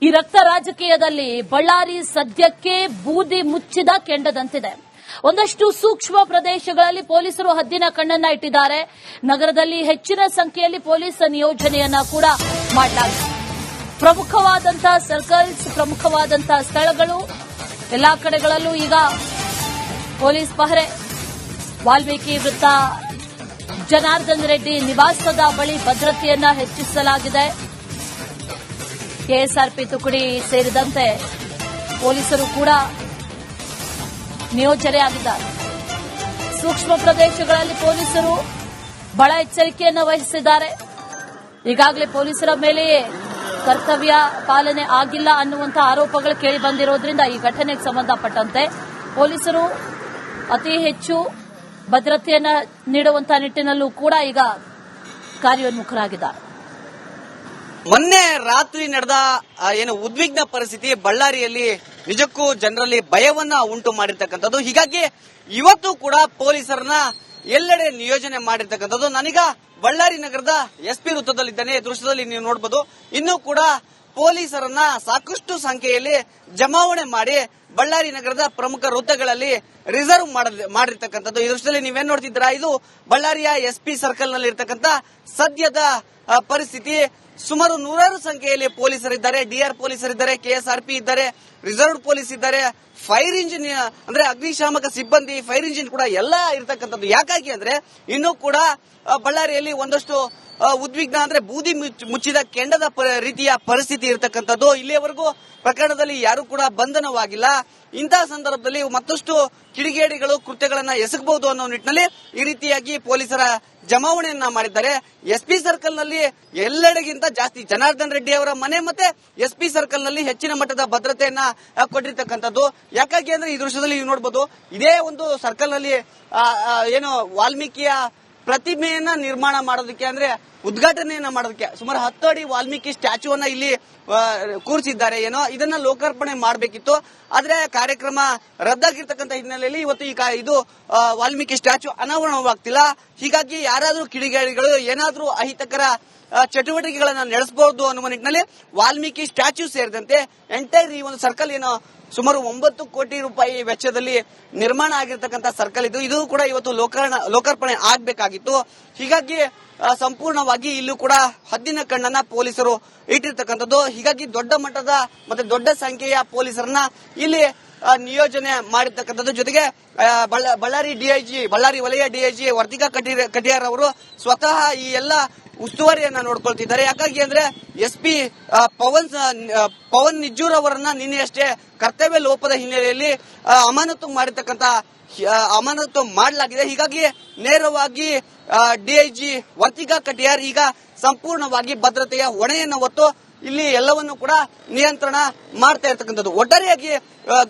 ಈ ರಕ್ತ ರಾಜಕೀಯದಲ್ಲಿ ಬಳ್ಳಾರಿ ಸದ್ಯಕ್ಕೆ ಬೂದಿ ಮುಚ್ಚಿದ ಕೆಂಡದಂತಿದೆ. ಒಂದಷ್ಟು ಸೂಕ್ಷ್ಮ ಪ್ರದೇಶಗಳಲ್ಲಿ ಪೊಲೀಸರು ಹದ್ದಿನ ಕಣ್ಣನ್ನ ಇಟ್ಟಿದ್ದಾರೆ. ನಗರದಲ್ಲಿ ಹೆಚ್ಚಿನ ಸಂಖ್ಯೆಯಲ್ಲಿ ಪೊಲೀಸ್ ನಿಯೋಜನೆಯನ್ನ ಕೂಡ ಮಾಡಲಾಗಿದೆ. ಪ್ರಮುಖವಾದಂತಹ ಸರ್ಕಲ್ಸ್, ಪ್ರಮುಖವಾದಂತಹ ಸ್ಥಳಗಳು ಎಲ್ಲಾ ಕಡೆಗಳಲ್ಲೂ ಈಗ ಪೊಲೀಸ್ ಪಹರೆ. ವಾಲ್ಮೀಕಿ ವೃತ್ತ, ಜನಾರ್ದನ್ ರೆಡ್ಡಿ ನಿವಾಸದ ಬಳಿ ಭದ್ರತೆಯನ್ನ ಹೆಚ್ಚಿಸಲಾಗಿದೆ. ಕೆಎಸ್ಆರ್ಪಿ ತುಕಡಿ ಸೇರಿದಂತೆ ಪೊಲೀಸರು ಕೂಡ ನಿಯೋಜನೆಯಾಗಿದ್ದಾರೆ. ಸೂಕ್ಷ್ಮ ಪ್ರದೇಶಗಳಲ್ಲಿ ಪೊಲೀಸರು ಬಹಳ ಎಚ್ಚರಿಕೆಯನ್ನು ವಹಿಸಿದ್ದಾರೆ. ಈಗಾಗಲೇ ಪೊಲೀಸರ ಮೇಲೆಯೇ ಕರ್ತವ್ಯ ಪಾಲನೆ ಆಗಿಲ್ಲ ಅನ್ನುವಂತಹ ಆರೋಪಗಳು ಕೇಳಿ ಬಂದಿರೋದ್ರಿಂದ ಈ ಘಟನೆಗೆ ಸಂಬಂಧಪಟ್ಟಂತೆ ಪೊಲೀಸರು ಅತಿ ಹೆಚ್ಚು ಭದ್ರತೆಯನ್ನ ನೀಡುವಂತಹ ನಿಟ್ಟಿನಲ್ಲೂ ಕೂಡ ಈಗ ಕಾರ್ಯೋನ್ಮುಖರಾಗಿದ್ದಾರೆ. ಮೊನ್ನೆ ರಾತ್ರಿ ನಡೆದ ಉದ್ವಿಗ್ನ ಪರಿಸ್ಥಿತಿ ಬಳ್ಳಾರಿಯಲ್ಲಿ ನಿಜಕ್ಕೂ ಜನರಲ್ಲಿ ಭಯವನ್ನ ಉಂಟು ಮಾಡಿರ್ತಕ್ಕಂಥದ್ದು. ಹೀಗಾಗಿ ಇವತ್ತು ಕೂಡ ಪೊಲೀಸರನ್ನ ಎಲ್ಲೆಡೆ ನಿಯೋಜನೆ ಮಾಡಿರ್ತಕ್ಕಂಥದ್ದು. ನಾನೀಗ ಬಳ್ಳಾರಿ ನಗರದ ಎಸ್ಪಿ ವೃತ್ತದಲ್ಲಿದ್ದೇನೆ. ದೃಶ್ಯದಲ್ಲಿ ನೀವು ನೋಡಬಹುದು. ಇನ್ನೂ ಕೂಡ ಪೊಲೀಸರನ್ನ ಸಾಕಷ್ಟು ಸಂಖ್ಯೆಯಲ್ಲಿ ಜಮಾವಣೆ ಮಾಡಿ ಬಳ್ಳಾರಿ ನಗರದ ಪ್ರಮುಖ ವೃತ್ತಗಳಲ್ಲಿ ರಿಸರ್ವ್ ಮಾಡಿರ್ತಕ್ಕಂಥದ್ದು. ಈ ದೃಶ್ಯದಲ್ಲಿ ನೀವೇನ್ ನೋಡ್ತಿದ್ದೀರಾ, ಇದು ಬಳ್ಳಾರಿಯ ಎಸ್ಪಿ ಸರ್ಕಲ್ ನಲ್ಲಿ ಇರ್ತಕ್ಕಂಥ ಸದ್ಯದ ಪರಿಸ್ಥಿತಿ. ಸುಮಾರು ನೂರಾರು ಸಂಖ್ಯೆಯಲ್ಲಿ ಪೊಲೀಸರಿದ್ದಾರೆ. ಡಿಆರ್ ಪೊಲೀಸರಿದ್ದಾರೆ, ಕೆಎಸ್ಆರ್ಪಿ ಇದ್ದಾರೆ, ರಿಸರ್ವ್ ಪೊಲೀಸ್ ಇದ್ದಾರೆ, ಫೈರ್ ಇಂಜಿನ್ ಅಂದ್ರೆ ಅಗ್ನಿಶಾಮಕ ಸಿಬ್ಬಂದಿ, ಫೈರ್ ಇಂಜಿನ್ ಕೂಡ ಎಲ್ಲ ಇರತಕ್ಕಂಥದ್ದು. ಯಾಕಾಗಿ ಅಂದ್ರೆ ಇನ್ನೂ ಕೂಡ ಬಳ್ಳಾರಿಯಲ್ಲಿ ಒಂದಷ್ಟು ಉದ್ವಿಗ್ನ ಅಂದ್ರೆ ಬೂದಿ ಮುಚ್ಚಿದ ಕೆಂಡದ ರೀತಿಯ ಪರಿಸ್ಥಿತಿ ಇರತಕ್ಕಂಥದ್ದು. ಇಲ್ಲಿಯವರೆಗೂ ಪ್ರಕರಣದಲ್ಲಿ ಯಾರು ಕೂಡ ಬಂಧನವಾಗಿಲ್ಲ. ಇಂತಹ ಸಂದರ್ಭದಲ್ಲಿ ಮತ್ತಷ್ಟು ಕಿಡಿಗೇಡಿಗಳು ಕೃತ್ಯಗಳನ್ನ ಎಸಗಬಹುದು ಅನ್ನೋ ನಿಟ್ಟಿನಲ್ಲಿ ಈ ರೀತಿಯಾಗಿ ಪೊಲೀಸರ ಜಮಾವಣೆಯನ್ನ ಮಾಡಿದ್ದಾರೆ. ಎಸ್ಪಿ ಸರ್ಕಲ್ ನಲ್ಲಿ ಎಲ್ಲೆಡೆಗಿಂತ ಜಾಸ್ತಿ ಜನಾರ್ದನ್ ರೆಡ್ಡಿ ಅವರ ಮನೆ ಮತ್ತೆ ಎಸ್ಪಿ ಸರ್ಕಲ್ ನಲ್ಲಿ ಹೆಚ್ಚಿನ ಮಟ್ಟದ ಭದ್ರತೆಯನ್ನ ಕೊಟ್ಟಿರ್ತಕ್ಕಂಥದ್ದು. ಯಾಕಾಗಿ ಅಂದ್ರೆ ಈ ದೃಶ್ಯದಲ್ಲಿ ನೀವು ನೋಡಬಹುದು, ಇದೇ ಒಂದು ಸರ್ಕಲ್ ನಲ್ಲಿ ವಾಲ್ಮೀಕಿಯ ಪ್ರತಿಮೆಯನ್ನ ನಿರ್ಮಾಣ ಮಾಡೋದಕ್ಕೆ ಅಂದ್ರೆ ಉದ್ಘಾಟನೆಯನ್ನ ಮಾಡೋದಕ್ಕೆ ಸುಮಾರು 10 ಅಡಿ ವಾಲ್ಮೀಕಿ ಸ್ಟ್ಯಾಚ್ಯೂವನ್ನ ಇಲ್ಲಿ ಕೂರಿಸಿದ್ದಾರೆ. ಇದನ್ನ ಲೋಕಾರ್ಪಣೆ ಮಾಡಬೇಕಿತ್ತು. ಆದ್ರೆ ಕಾರ್ಯಕ್ರಮ ರದ್ದಾಗಿರ್ತಕ್ಕಂಥ ಹಿನ್ನೆಲೆಯಲ್ಲಿ ಇವತ್ತು ಇದು ವಾಲ್ಮೀಕಿ ಸ್ಟ್ಯಾಚ್ಯೂ ಅನಾವರಣವಾಗ್ತಿಲ್ಲ. ಹೀಗಾಗಿ ಯಾರಾದ್ರೂ ಕಿಡಿಗೇಡಿಗಳು ಏನಾದ್ರೂ ಅಹಿತಕರ ಚಟುವಟಿಕೆಗಳನ್ನ ನಡೆಸಬಹುದು ಅನ್ನುವ ನಿಟ್ಟಿನಲ್ಲಿ ವಾಲ್ಮೀಕಿ ಸ್ಟ್ಯಾಚ್ಯೂ ಸೇರಿದಂತೆ ಎಂಟೈರ್ ಈ ಒಂದು ಸರ್ಕಲ್ ಸುಮಾರು 9 ಕೋಟಿ ರೂಪಾಯಿ ವೆಚ್ಚದಲ್ಲಿ ನಿರ್ಮಾಣ ಆಗಿರ್ತಕ್ಕಂಥ ಸರ್ಕಲ್ ಇದು ಕೂಡ ಇವತ್ತು ಲೋಕಾರ್ಪಣೆ ಆಗಬೇಕಾಗಿತ್ತು. ಹೀಗಾಗಿ ಸಂಪೂರ್ಣವಾಗಿ ಇಲ್ಲೂ ಕೂಡ ಹದ್ದಿನ ಕಣ್ಣನ್ನ ಪೊಲೀಸರು ಇಟ್ಟಿರ್ತಕ್ಕಂಥದ್ದು. ಹೀಗಾಗಿ ದೊಡ್ಡ ಮಟ್ಟದ ಮತ್ತೆ ದೊಡ್ಡ ಸಂಖ್ಯೆಯ ಪೊಲೀಸರನ್ನ ಇಲ್ಲಿ ನಿಯೋಜನೆ ಮಾಡಿರ್ತಕ್ಕಂಥದ್ದು. ಜೊತೆಗೆ ಬಳ್ಳಾರಿ ವಲಯ ಡಿಐಜಿ ವರ್ತಿಕಾ ಕಟಿಯಾರ್ ಅವರು ಸ್ವತಃ ಈ ಎಲ್ಲ ಉಸ್ತುವಾರಿಯನ್ನ ನೋಡ್ಕೊಳ್ತಿದ್ದಾರೆ. ಯಾಕಾಗಿ ಅಂದ್ರೆ ಎಸ್ಪಿ ಪವನ್ ನಿಜ್ಜೂರ್ ಅವರನ್ನ ನಿನ್ನೆಯಷ್ಟೇ ಕರ್ತವ್ಯ ಲೋಪದ ಹಿನ್ನೆಲೆಯಲ್ಲಿ ಅಮಾನತು ಮಾಡಲಾಗಿದೆ. ಹೀಗಾಗಿ ನೇರವಾಗಿ ಡಿಐಜಿ ವರ್ತಿಕಾ ಕಟಿಯಾರ್ ಈಗ ಸಂಪೂರ್ಣವಾಗಿ ಭದ್ರತೆಯ ಹೊಣೆಯನ್ನು ಹೊತ್ತು ಇಲ್ಲಿ ಎಲ್ಲವನ್ನು ಕೂಡ ನಿಯಂತ್ರಣ ಮಾಡ್ತಾ ಇರ್ತಕ್ಕಂಥದ್ದು. ಒಟ್ಟಾರೆಯಾಗಿ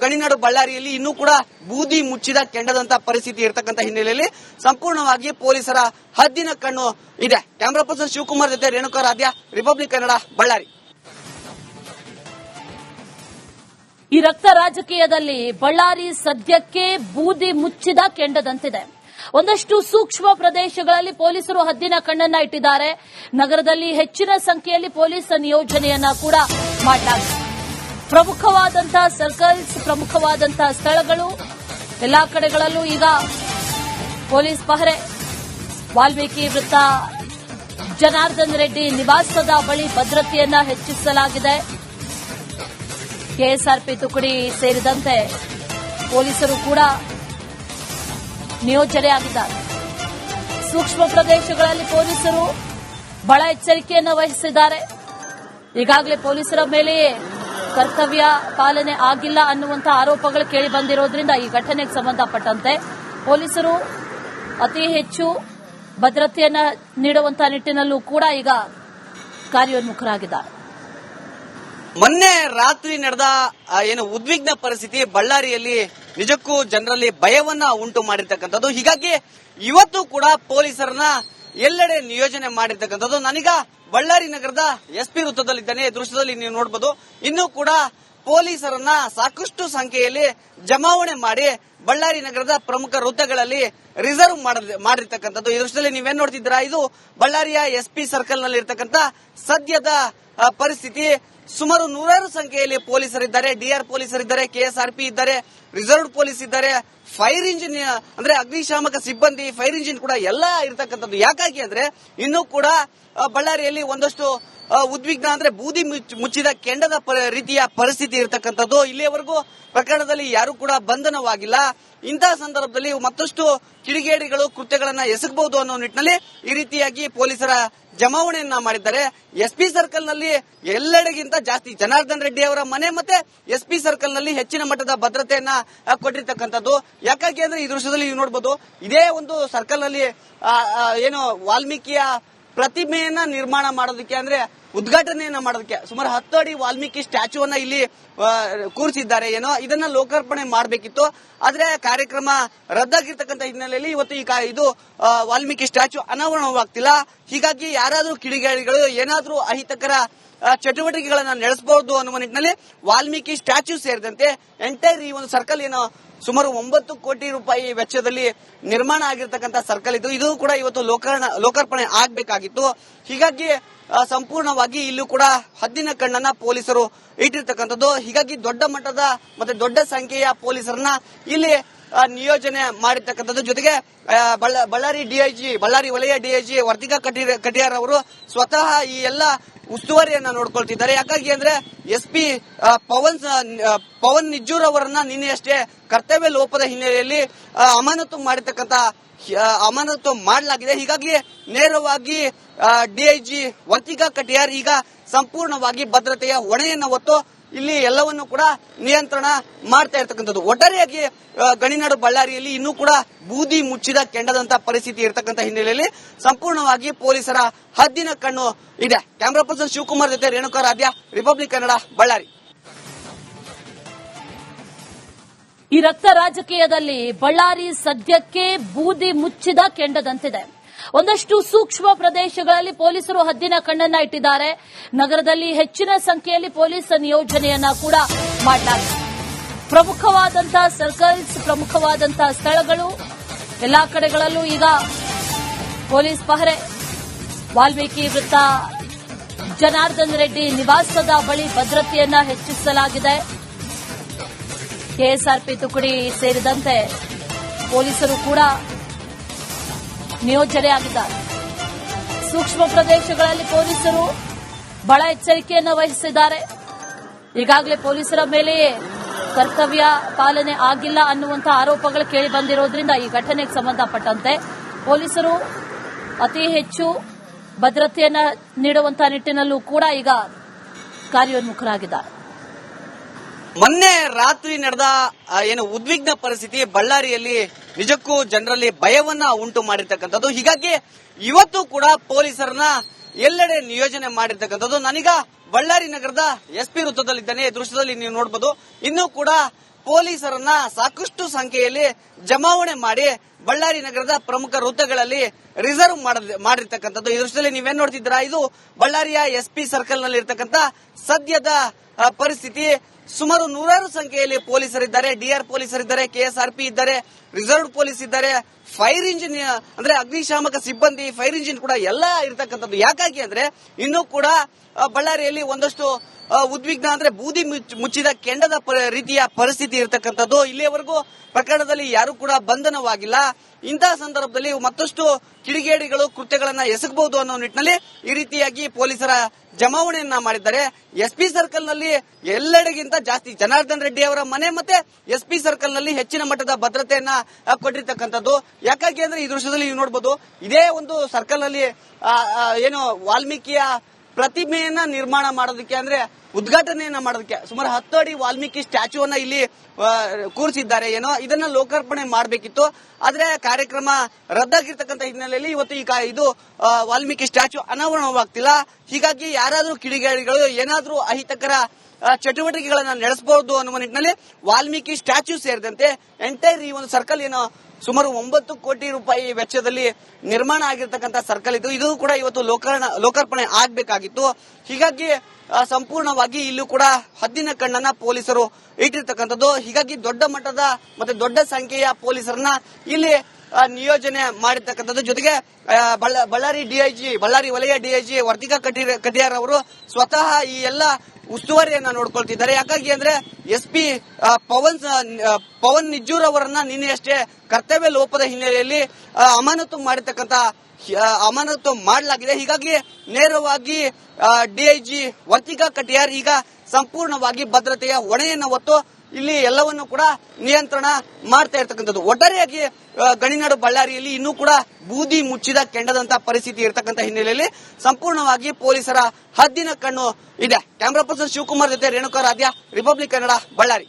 ಗಣಿನಾಡು ಬಳ್ಳಾರಿಯಲ್ಲಿ ಇನ್ನೂ ಕೂಡ ಬೂದಿ ಮುಚ್ಚಿದ ಕೆಂಡದಂತ ಪರಿಸ್ಥಿತಿ ಇರತಕ್ಕಂಥ ಹಿನ್ನೆಲೆಯಲ್ಲಿ ಸಂಪೂರ್ಣವಾಗಿ ಪೊಲೀಸರ ಹದ್ದಿನ ಕಣ್ಣು ಇದೆ. ಕ್ಯಾಮರಾ ಪರ್ಸನ್ ಶಿವಕುಮಾರ್ ಜೊತೆ ರೇಣುಕಾ ರಾಧ್ಯ, ರಿಪಬ್ಲಿಕ್ ಕನ್ನಡ, ಬಳ್ಳಾರಿ. ಈ ರಕ್ತ ರಾಜಕೀಯದಲ್ಲಿ ಬಳ್ಳಾರಿ ಸದ್ಯಕ್ಕೆ ಬೂದಿ ಮುಚ್ಚಿದ ಕೆಂಡದಂತಿದೆ. ಒಂದಷ್ಟು ಸೂಕ್ಷ್ಮ ಪ್ರದೇಶಗಳಲ್ಲಿ ಪೊಲೀಸರು ಹದ್ದಿನ ಕಣ್ಣನ್ನ ಇಟ್ಟಿದ್ದಾರೆ. ನಗರದಲ್ಲಿ ಹೆಚ್ಚಿನ ಸಂಖ್ಯೆಯಲ್ಲಿ ಪೊಲೀಸ್ ನಿಯೋಜನೆಯನ್ನ ಕೂಡ ಮಾಡಲಾಗಿದೆ. ಪ್ರಮುಖವಾದಂತಹ ಸರ್ಕಲ್ಸ್, ಪ್ರಮುಖವಾದಂತಹ ಸ್ಥಳಗಳು ಎಲ್ಲಾ ಕಡೆಗಳಲ್ಲೂ ಈಗ ಪೊಲೀಸ್ ಪಹರೆ. ವಾಲ್ಮೀಕಿ ವೃತ್ತ, ಜನಾರ್ದನ್ ರೆಡ್ಡಿ ನಿವಾಸದ ಬಳಿ ಭದ್ರತೆಯನ್ನ ಹೆಚ್ಚಿಸಲಾಗಿದೆ. ಕೆಎಸ್ಆರ್ಪಿ ತುಕಡಿ ಸೇರಿದಂತೆ ಪೊಲೀಸರು ಕೂಡ ನಿಯೋಜನೆಯಾಗಿದ್ದಾರೆ. ಸೂಕ್ಷ್ಮ ಪ್ರದೇಶಗಳಲ್ಲಿ ಪೊಲೀಸರು ಬಹಳ ಎಚ್ಚರಿಕೆಯನ್ನು ವಹಿಸಿದ್ದಾರೆ. ಈಗಾಗಲೇ ಪೊಲೀಸರ ಮೇಲೆಯೇ ಕರ್ತವ್ಯ ಪಾಲನೆ ಆಗಿಲ್ಲ ಅನ್ನುವಂತಹ ಆರೋಪಗಳು ಕೇಳಿ ಬಂದಿರೋದ್ರಿಂದ ಈ ಘಟನೆಗೆ ಸಂಬಂಧಪಟ್ಟಂತೆ ಪೊಲೀಸರು ಅತಿ ಹೆಚ್ಚು ಭದ್ರತೆಯನ್ನ ನೀಡುವಂತಹ ನಿಟ್ಟಿನಲ್ಲೂ ಕೂಡ ಈಗ ಕಾರ್ಯೋನ್ಮುಖರಾಗಿದ್ದಾರೆ. ಮೊನ್ನೆ ರಾತ್ರಿ ನಡೆದ ಉದ್ವಿಗ್ನ ಪರಿಸ್ಥಿತಿ ಬಳ್ಳಾರಿಯಲ್ಲಿ ನಿಜಕ್ಕೂ ಜನರಲ್ಲಿ ಭಯವನ್ನ ಉಂಟು ಮಾಡಿರ್ತಕ್ಕಂಥದ್ದು. ಹೀಗಾಗಿ ಇವತ್ತು ಕೂಡ ಪೊಲೀಸರನ್ನ ಎಲ್ಲೆಡೆ ನಿಯೋಜನೆ ಮಾಡಿರ್ತಕ್ಕಂಥದ್ದು. ನಾನೀಗ ಬಳ್ಳಾರಿ ನಗರದ ಎಸ್ಪಿ ವೃತ್ತದಲ್ಲಿದ್ದೇನೆ. ದೃಶ್ಯದಲ್ಲಿ ನೀವು ನೋಡಬಹುದು. ಇನ್ನೂ ಕೂಡ ಪೊಲೀಸರನ್ನ ಸಾಕಷ್ಟು ಸಂಖ್ಯೆಯಲ್ಲಿ ಜಮಾವಣೆ ಮಾಡಿ ಬಳ್ಳಾರಿ ನಗರದ ಪ್ರಮುಖ ವೃತ್ತಗಳಲ್ಲಿ ರಿಸರ್ವ್ ಮಾಡಿರ್ತಕ್ಕಂಥದ್ದು. ಈ ದೃಶ್ಯದಲ್ಲಿ ನೀವೇನ್ ನೋಡ್ತಿದ್ದೀರಾ, ಇದು ಬಳ್ಳಾರಿಯ SP ಸರ್ಕಲ್ ನಲ್ಲಿ ಇರ್ತಕ್ಕಂಥ ಸದ್ಯದ ಪರಿಸ್ಥಿತಿ. ಸುಮಾರು 100 ಸಂಖ್ಯೆಯಲ್ಲಿ ಪೊಲೀಸರಿದ್ದಾರೆ, DR ಪೊಲೀಸರಿದ್ದಾರೆ, KSRP ಇದ್ದಾರೆ, ರಿಸರ್ವ್ಡ್ ಪೊಲೀಸ್ ಇದ್ದಾರೆ, ಫೈರ್ ಇಂಜಿನ್ ಅಂದ್ರೆ ಅಗ್ನಿಶಾಮಕ ಸಿಬ್ಬಂದಿ, ಫೈರ್ ಇಂಜಿನ್ ಕೂಡ ಎಲ್ಲ ಇರತಕ್ಕಂಥದ್ದು. ಯಾಕಾಗಿ ಅಂದ್ರೆ ಇನ್ನೂ ಕೂಡ ಬಳ್ಳಾರಿಯಲ್ಲಿ ಒಂದಷ್ಟು ಉದ್ವಿಗ್ನ ಅಂದ್ರೆ ಬೂದಿ ಮುಚ್ಚಿದ ಕೆಂಡದ ರೀತಿಯ ಪರಿಸ್ಥಿತಿ ಇರತಕ್ಕಂಥದ್ದು. ಇಲ್ಲಿಯವರೆಗೂ ಪ್ರಕರಣದಲ್ಲಿ ಯಾರು ಕೂಡ ಬಂಧನವಾಗಿಲ್ಲ. ಇಂತಹ ಸಂದರ್ಭದಲ್ಲಿ ಮತ್ತಷ್ಟು ಕಿಡಿಗೇಡಿಗಳು ಕೃತ್ಯಗಳನ್ನ ಎಸಗಬಹುದು ಅನ್ನೋ ನಿಟ್ಟಿನಲ್ಲಿ ಈ ರೀತಿಯಾಗಿ ಪೊಲೀಸರ ಜಮಾವಣೆಯನ್ನ ಮಾಡಿದ್ದಾರೆ. SP ಸರ್ಕಲ್ ನಲ್ಲಿ ಎಲ್ಲೆಡೆಗಿಂತ ಜಾಸ್ತಿ ಜನಾರ್ದನ್ ರೆಡ್ಡಿ ಅವರ ಮನೆ ಮತ್ತೆ SP ಸರ್ಕಲ್ ನಲ್ಲಿ ಹೆಚ್ಚಿನ ಮಟ್ಟದ ಭದ್ರತೆಯನ್ನ ಕೊಟ್ಟಿರ್ತಕ್ಕಂಥದ್ದು. ಯಾಕಾಗಿ ಅಂದ್ರೆ ಈ ದೃಶ್ಯದಲ್ಲಿ ನೀವು ನೋಡಬಹುದು, ಇದೇ ಒಂದು ಸರ್ಕಲ್ ನಲ್ಲಿ ಏನು ವಾಲ್ಮೀಕಿಯ ಪ್ರತಿಮೆಯನ್ನ ನಿರ್ಮಾಣ ಮಾಡೋದಕ್ಕೆ ಅಂದ್ರೆ ಉದ್ಘಾಟನೆಯನ್ನ ಮಾಡೋದಕ್ಕೆ ಸುಮಾರು 10 ಅಡಿ ವಾಲ್ಮೀಕಿ ಸ್ಟ್ಯಾಚ್ಯೂವನ್ನ ಇಲ್ಲಿ ಕೂರಿಸಿದ್ದಾರೆ. ಏನೋ ಇದನ್ನ ಲೋಕಾರ್ಪಣೆ ಮಾಡಬೇಕಿತ್ತು, ಆದ್ರೆ ಕಾರ್ಯಕ್ರಮ ರದ್ದಾಗಿರ್ತಕ್ಕಂಥ ಹಿನ್ನೆಲೆಯಲ್ಲಿ ಇವತ್ತು ಇದು ವಾಲ್ಮೀಕಿ ಸ್ಟ್ಯಾಚ್ಯೂ ಅನಾವರಣವಾಗ್ತಿಲ್ಲ. ಹೀಗಾಗಿ ಯಾರಾದ್ರೂ ಕಿಡಿಗೇಡಿಗಳು ಏನಾದ್ರೂ ಅಹಿತಕರ ಚಟುವಟಿಕೆಗಳನ್ನ ನಡೆಸಬಹುದು ಅನ್ನುವ ನಿಟ್ಟಿನಲ್ಲಿ ವಾಲ್ಮೀಕಿ ಸ್ಟ್ಯಾಚ್ಯೂ ಸೇರಿದಂತೆ ಎಂಟೈರ್ ಈ ಒಂದು ಸರ್ಕಲ್ ಏನೋ ಸುಮಾರು 9 ಕೋಟಿ ರೂಪಾಯಿ ವೆಚ್ಚದಲ್ಲಿ ನಿರ್ಮಾಣ ಆಗಿರ್ತಕ್ಕಂಥ ಸರ್ಕಲ್ ಇದು ಕೂಡ ಇವತ್ತು ಲೋಕಾರ್ಪಣೆ ಆಗಬೇಕಾಗಿತ್ತು. ಹೀಗಾಗಿ ಸಂಪೂರ್ಣವಾಗಿ ಇಲ್ಲೂ ಕೂಡ ಹದ್ದಿನ ಕಣ್ಣನ್ನ ಪೊಲೀಸರು ಇಟ್ಟಿರ್ತಕ್ಕಂಥದ್ದು. ಹೀಗಾಗಿ ದೊಡ್ಡ ಮಟ್ಟದ ಮತ್ತೆ ದೊಡ್ಡ ಸಂಖ್ಯೆಯ ಪೊಲೀಸರನ್ನ ಇಲ್ಲಿ ನಿಯೋಜನೆ ಮಾಡಿರ್ತಕ್ಕಂಥದ್ದು. ಜೊತೆಗೆ ಬಳ್ಳಾರಿ ವಲಯ DIG ವರ್ತಿಕಾ ಕಟಿಯಾರ್ ಅವರು ಸ್ವತಃ ಈ ಎಲ್ಲ ಉಸ್ತುವಾರಿಯನ್ನ ನೋಡ್ಕೊಳ್ತಿದ್ದಾರೆ. ಯಾಕಾಗಿ ಅಂದ್ರೆ SP ಪವನ್ ನಿಜ್ಜೂರ್ ಅವರನ್ನ ನಿನ್ನೆಯಷ್ಟೇ ಕರ್ತವ್ಯ ಲೋಪದ ಹಿನ್ನೆಲೆಯಲ್ಲಿ ಅಮಾನತು ಮಾಡಲಾಗಿದೆ. ಹೀಗಾಗಿ ನೇರವಾಗಿ DIG ವರ್ತಿಕಾ ಕಟಿಯಾರ್ ಈಗ ಸಂಪೂರ್ಣವಾಗಿ ಭದ್ರತೆಯ ಹೊಣೆಯನ್ನು ಹೊತ್ತು ಇಲ್ಲಿ ಎಲ್ಲವನ್ನು ಕೂಡ ನಿಯಂತ್ರಣ ಮಾಡ್ತಾ ಇರ್ತಕ್ಕಂಥದ್ದು. ಒಟ್ಟಾರೆಯಾಗಿ ಗಣಿನಾಡು ಬಳ್ಳಾರಿಯಲ್ಲಿ ಇನ್ನೂ ಕೂಡ ಬೂದಿ ಮುಚ್ಚಿದ ಕೆಂಡದಂತ ಪರಿಸ್ಥಿತಿ ಇರತಕ್ಕಂಥ ಹಿನ್ನೆಲೆಯಲ್ಲಿ ಸಂಪೂರ್ಣವಾಗಿ ಪೊಲೀಸರ ಹದ್ದಿನ ಕಣ್ಣು ಇದೆ. ಕ್ಯಾಮರಾ ಪರ್ಸನ್ ಶಿವಕುಮಾರ್ ಜೊತೆ ರೇಣುಕಾ ರಾಧ್ಯ, ರಿಪಬ್ಲಿಕ್ ಕನ್ನಡ, ಬಳ್ಳಾರಿ. ಈ ರಕ್ತ ರಾಜಕೀಯದಲ್ಲಿ ಬಳ್ಳಾರಿ ಸದ್ಯಕ್ಕೆ ಬೂದಿ ಮುಚ್ಚಿದ ಕೆಂಡದಂತಿದೆ. ಒಂದಷ್ಟು ಸೂಕ್ಷ್ಮ ಪ್ರದೇಶಗಳಲ್ಲಿ ಪೊಲೀಸರು ಹದ್ದಿನ ಕಣ್ಣನ್ನ ಇಟ್ಟಿದ್ದಾರೆ. ನಗರದಲ್ಲಿ ಹೆಚ್ಚಿನ ಸಂಖ್ಯೆಯಲ್ಲಿ ಪೊಲೀಸ್ ನಿಯೋಜನೆಯನ್ನ ಕೂಡ ಮಾಡಲಾಗಿದೆ. ಪ್ರಮುಖವಾದಂತಹ ಸರ್ಕಲ್ಸ್, ಪ್ರಮುಖವಾದಂತಹ ಸ್ಥಳಗಳು ಎಲ್ಲಾ ಕಡೆಗಳಲ್ಲೂ ಈಗ ಪೊಲೀಸ್ ಪಹರೆ. ವಾಲ್ಮೀಕಿ ವೃತ್ತ, ಜನಾರ್ದನ್ ರೆಡ್ಡಿ ನಿವಾಸದ ಬಳಿ ಭದ್ರತೆಯನ್ನ ಹೆಚ್ಚಿಸಲಾಗಿದೆ. KSRP ತುಕಡಿ ಸೇರಿದಂತೆ ಪೊಲೀಸರು ಕೂಡ ನಿಯೋಜನೆಯಾಗಿದ್ದಾರೆ. ಸೂಕ್ಷ್ಮ ಪ್ರದೇಶಗಳಲ್ಲಿ ಪೊಲೀಸರು ಬಹಳ ಎಚ್ಚರಿಕೆಯನ್ನು ವಹಿಸಿದ್ದಾರೆ. ಈಗಾಗಲೇ ಪೊಲೀಸರ ಮೇಲೆಯೇ ಕರ್ತವ್ಯ ಪಾಲನೆ ಆಗಿಲ್ಲ ಅನ್ನುವಂತಹ ಆರೋಪಗಳು ಕೇಳಿ ಬಂದಿರೋದ್ರಿಂದ ಈ ಘಟನೆಗೆ ಸಂಬಂಧಪಟ್ಟಂತೆ ಪೊಲೀಸರು ಅತಿ ಹೆಚ್ಚು ಭದ್ರತೆಯನ್ನ ನೀಡುವಂತಹ ನಿಟ್ಟಿನಲ್ಲೂ ಕೂಡ ಈಗ ಕಾರ್ಯೋನ್ಮುಖರಾಗಿದ್ದಾರೆ. ಮೊನ್ನೆ ರಾತ್ರಿ ನಡೆದ ಉದ್ವಿಗ್ನ ಪರಿಸ್ಥಿತಿ ಬಳ್ಳಾರಿಯಲ್ಲಿ ನಿಜಕ್ಕೂ ಜನರಲ್ಲಿ ಭಯವನ್ನ ಉಂಟು ಮಾಡಿರ್ತಕ್ಕಂಥದ್ದು. ಹೀಗಾಗಿ ಇವತ್ತು ಕೂಡ ಪೊಲೀಸರನ್ನ ಎಲ್ಲೆಡೆ ನಿಯೋಜನೆ ಮಾಡಿರ್ತಕ್ಕಂಥದ್ದು. ನಾನೀಗ ಬಳ್ಳಾರಿ ನಗರದ SP ವೃತ್ತದಲ್ಲಿದ್ದೇನೆ. ದೃಶ್ಯದಲ್ಲಿ ನೀವು ನೋಡಬಹುದು, ಇನ್ನೂ ಕೂಡ ಪೊಲೀಸರನ್ನ ಸಾಕಷ್ಟು ಸಂಖ್ಯೆಯಲ್ಲಿ ಜಮಾವಣೆ ಮಾಡಿ ಬಳ್ಳಾರಿ ನಗರದ ಪ್ರಮುಖ ವೃತ್ತಗಳಲ್ಲಿ ರಿಸರ್ವ್ ಮಾಡಿರ್ತಕ್ಕಂಥದ್ದು. ಈ ದೃಶ್ಯದಲ್ಲಿ ನೀವೇನ್ ನೋಡ್ತಿದ್ದೀರಾ, ಇದು ಬಳ್ಳಾರಿಯ SP ಸರ್ಕಲ್ ನಲ್ಲಿ ಇರ್ತಕ್ಕಂಥ ಸದ್ಯದ ಪರಿಸ್ಥಿತಿ. ಸುಮಾರು 100 ಸಂಖ್ಯೆಯಲ್ಲಿ ಪೊಲೀಸರಿದ್ದಾರೆ, DR ಪೊಲೀಸರಿದ್ದಾರೆ, KSRP ಇದ್ದಾರೆ, ರಿಸರ್ವ್ಡ್ ಪೊಲೀಸ್ ಇದ್ದಾರೆ, ಫೈರ್ ಇಂಜಿನ್ ಅಂದ್ರೆ ಅಗ್ನಿಶಾಮಕ ಸಿಬ್ಬಂದಿ, ಫೈರ್ ಇಂಜಿನ್ ಕೂಡ ಎಲ್ಲ ಇರತಕ್ಕಂಥದ್ದು. ಯಾಕಾಗಿ ಅಂದ್ರೆ ಇನ್ನೂ ಕೂಡ ಬಳ್ಳಾರಿಯಲ್ಲಿ ಒಂದಷ್ಟು ಉದ್ವಿಗ್ನ ಅಂದ್ರೆ ಬೂದಿ ಮುಚ್ಚಿದ ಕೆಂಡದ ರೀತಿಯ ಪರಿಸ್ಥಿತಿ ಇರತಕ್ಕಂಥದ್ದು. ಇಲ್ಲಿಯವರೆಗೂ ಪ್ರಕರಣದಲ್ಲಿ ಯಾರು ಕೂಡ ಬಂಧನವಾಗಿಲ್ಲ. ಇಂತಹ ಸಂದರ್ಭದಲ್ಲಿ ಮತ್ತಷ್ಟು ಕಿಡಿಗೇಡಿಗಳು ಕೃತ್ಯಗಳನ್ನ ಎಸಗಬಹುದು ಅನ್ನೋ ನಿಟ್ಟಿನಲ್ಲಿ ಈ ರೀತಿಯಾಗಿ ಪೊಲೀಸರ ಜಮಾವಣೆಯನ್ನ ಮಾಡಿದ್ದಾರೆ. SP ಸರ್ಕಲ್ ನಲ್ಲಿ ಎಲ್ಲೆಡೆಗಿಂತ ಜಾಸ್ತಿ ಜನಾರ್ದನ್ ರೆಡ್ಡಿ ಅವರ ಮನೆ ಮತ್ತೆ SP ಸರ್ಕಲ್ ನಲ್ಲಿ ಹೆಚ್ಚಿನ ಮಟ್ಟದ ಭದ್ರತೆಯನ್ನ ಕೊಟ್ಟಿರ್ತಕ್ಕಂಥದ್ದು. ಯಾಕಾಗಿ ಅಂದ್ರೆ ಈ ದೃಶ್ಯದಲ್ಲಿ ನೀವು ನೋಡಬಹುದು, ಇದೇ ಒಂದು ಸರ್ಕಲ್ ನಲ್ಲಿ ವಾಲ್ಮೀಕಿಯ ಪ್ರತಿಮೆಯನ್ನ ನಿರ್ಮಾಣ ಮಾಡೋದಕ್ಕೆ ಅಂದ್ರೆ ಉದ್ಘಾಟನೆಯನ್ನ ಮಾಡೋದಕ್ಕೆ ಸುಮಾರು 10 ಅಡಿ ವಾಲ್ಮೀಕಿ ಸ್ಟ್ಯಾಚ್ಯೂವನ್ನ ಇಲ್ಲಿ ಕೂರಿಸಿದ್ದಾರೆ. ಏನೋ ಇದನ್ನ ಲೋಕಾರ್ಪಣೆ ಮಾಡಬೇಕಿತ್ತು, ಆದ್ರೆ ಕಾರ್ಯಕ್ರಮ ರದ್ದಾಗಿರ್ತಕ್ಕಂಥ ಹಿನ್ನೆಲೆಯಲ್ಲಿ ಇವತ್ತು ಇದು ವಾಲ್ಮೀಕಿ ಸ್ಟ್ಯಾಚ್ಯೂ ಅನಾವರಣವಾಗ್ತಿಲ್ಲ. ಹೀಗಾಗಿ ಯಾರಾದ್ರೂ ಕಿಡಿಗೇಡಿಗಳು ಏನಾದ್ರೂ ಅಹಿತಕರ ಚಟುವಟಿಕೆಗಳನ್ನ ನಡೆಸಬಹುದು ಅನ್ನುವ ನಿಟ್ಟಿನಲ್ಲಿ ವಾಲ್ಮೀಕಿ ಸ್ಟ್ಯಾಚ್ಯೂ ಸೇರಿದಂತೆ ಎಂಟೈರ್ ಈ ಒಂದು ಸರ್ಕಲ್ ಸುಮಾರು 9 ಕೋಟಿ ರೂಪಾಯಿ ವೆಚ್ಚದಲ್ಲಿ ನಿರ್ಮಾಣ ಆಗಿರ್ತಕ್ಕಂಥ ಸರ್ಕಲ್ ಇದು ಕೂಡ ಇವತ್ತು ಲೋಕಾರ್ಪಣೆ ಆಗ್ಬೇಕಾಗಿತ್ತು. ಹೀಗಾಗಿ ಸಂಪೂರ್ಣವಾಗಿ ಇಲ್ಲೂ ಕೂಡ ಹದ್ದಿನ ಕಣ್ಣನ್ನ ಪೊಲೀಸರು ಇಟ್ಟಿರ್ತಕ್ಕಂಥದ್ದು. ಹೀಗಾಗಿ ದೊಡ್ಡ ಮಟ್ಟದ ಮತ್ತೆ ದೊಡ್ಡ ಸಂಖ್ಯೆಯ ಪೊಲೀಸರನ್ನ ಇಲ್ಲಿ ನಿಯೋಜನೆ ಮಾಡಿರ್ತಕ್ಕಂಥದ್ದು. ಜೊತೆಗೆ ಬಳ್ಳಾರಿ ವಲಯ ಡಿಐಜಿ ವರ್ತಿಕಾ ಕಟಿಯಾರ್ ಅವರು ಸ್ವತಃ ಈ ಎಲ್ಲ ಉಸ್ತುವಾರಿಯನ್ನ ನೋಡ್ಕೊಳ್ತಿದ್ದಾರೆ. ಯಾಕಾಗಿ ಅಂದ್ರೆ SP ಪವನ್ ನಿಜ್ಜೂರ್ ಅವರನ್ನ ನಿನ್ನೆಯಷ್ಟೇ ಕರ್ತವ್ಯ ಲೋಪದ ಹಿನ್ನೆಲೆಯಲ್ಲಿ ಅಮಾನತು ಮಾಡಲಾಗಿದೆ. ಹೀಗಾಗಿ ನೇರವಾಗಿ ಡಿಐಜಿ ವರ್ತಿಕಾ ಕಟಿಯಾರ್ ಈಗ ಸಂಪೂರ್ಣವಾಗಿ ಭದ್ರತೆಯ ಹೊಣೆಯನ್ನು ಹೊತ್ತು ಇಲ್ಲಿ ಎಲ್ಲವನ್ನು ಕೂಡ ನಿಯಂತ್ರಣ ಮಾಡ್ತಾ ಇರ್ತಕ್ಕಂಥದ್ದು. ಒಟ್ಟಾರೆಯಾಗಿ ಗಣಿನಾಡು ಬಳ್ಳಾರಿಯಲ್ಲಿ ಇನ್ನೂ ಕೂಡ ಬೂದಿ ಮುಚ್ಚಿದ ಕೆಂಡದಂತ ಪರಿಸ್ಥಿತಿ ಇರತಕ್ಕಂಥ ಹಿನ್ನೆಲೆಯಲ್ಲಿ ಸಂಪೂರ್ಣವಾಗಿ ಪೊಲೀಸರ ಹದ್ದಿನ ಕಣ್ಣು ಇದೆ. ಕ್ಯಾಮರಾ ಪರ್ಸನ್ ಶಿವಕುಮಾರ್ ಜೊತೆ ರೇಣುಕಾ ರಾಧ್ಯ, ರಿಪಬ್ಲಿಕ್ ಕನ್ನಡ, ಬಳ್ಳಾರಿ.